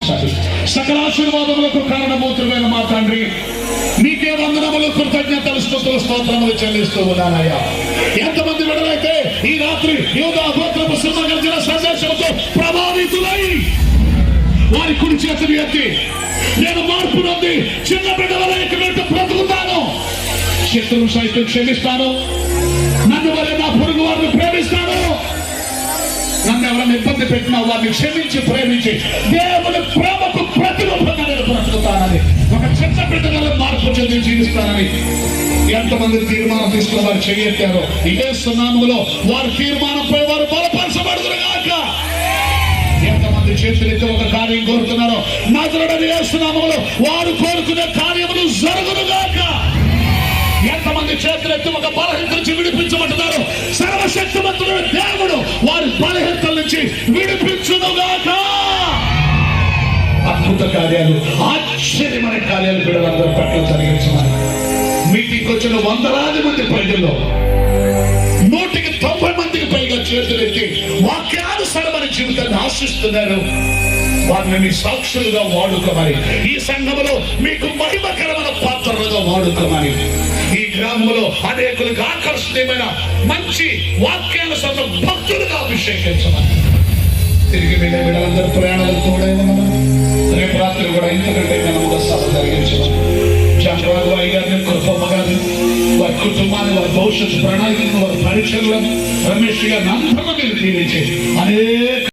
సకల ఆశీర్వాదములకు కారణమవుతున్న మా తండ్రి, నీకే వందనములు, కృతజ్ఞతలు, స్తుతులు, స్తోత్రములు చెల్లిస్తూ ఉన్నానయ్యా. ఎంతమంది విడలైతే ఈ రాత్రి యోధా గోత్రపు సింహగర్జన సందేశంతో ప్రభావితులై వారి కుడి చేతులు ఎత్తి, నేను మార్పు నొంది చిన్న బిడ్డల వెంట బ్రతుకుతాను, శత్రువు సైతం క్షమిస్తాను, నన్ను వల్ల నా పొరుగు వారిని ప్రేమిస్తాను, నన్ను ఎవరైనా ఇబ్బంది పెట్టినా వారిని క్షమించి ప్రేమించి దేవుని ప్రేమకు ప్రతిరూపంగా నేను బ్రతుకుతానని, ఒక చిన్న బిడ్డల మార్పు చెంది జీవిస్తానని ఎంతమంది తీర్మానం తీసుకుని వారు చెయ్యెత్తారో యేసు నామములో వారి తీర్మానంపై వారు బలపరచబడుదురుగాక. ఎంతమంది చేతులెత్తి ఒక కార్యం కోరుతున్నారో నజరుడైన యేసు నామములో వారు కోరుకునే కార్యములు జరుగునుగాక. ఎంతమంది చేతులెత్తి ఒక బలహీనత నుంచి విడిపించబడుతున్నారు, సర్వశక్తిమంతుడైన దేవుడు వారి బలహీనతల నుంచి విడిపించునుగాక. అద్భుత కార్యాలు, ఆశ్చర్యమైన కార్యాలు బిడ్డలందరూ పట్ల జరిగించమని మీటింగ్కి వచ్చిన వందలాది మంది ప్రజల్లో 190 మందికి పైగా చేతులెత్తి వాక్యానుసారమైన జీవితాన్ని ఆశిస్తున్నారు. వారిని మీ సాక్షులుగా వాడుకోమని, ఈ సంఘములో మీకు మహిమకరమైన పాత్రలుగా వాడుకోమని, ఈ గ్రామంలో అనేకులకు ఆకర్షణీయమైన మంచి వాక్యానుసార భక్తులుగా అభిషేకించమని, తిరిగి వెళ్ళే బిడ్డలందరూ ప్రయాణాలు తోడై ఉన్నామని, రేపు రాత్రి కూడా ఇంతకంటే ఘనముగా సభ జరిగించమని, చంద్రబాబు గారిని, కృపమ్మ గారిని, వారి కుటుంబాన్ని, వారి భవిష్యత్తు ప్రణాళికలను, వారి పరీక్షలను, రమేష్ గారిని అందరూ మీరు దీవించి అనేక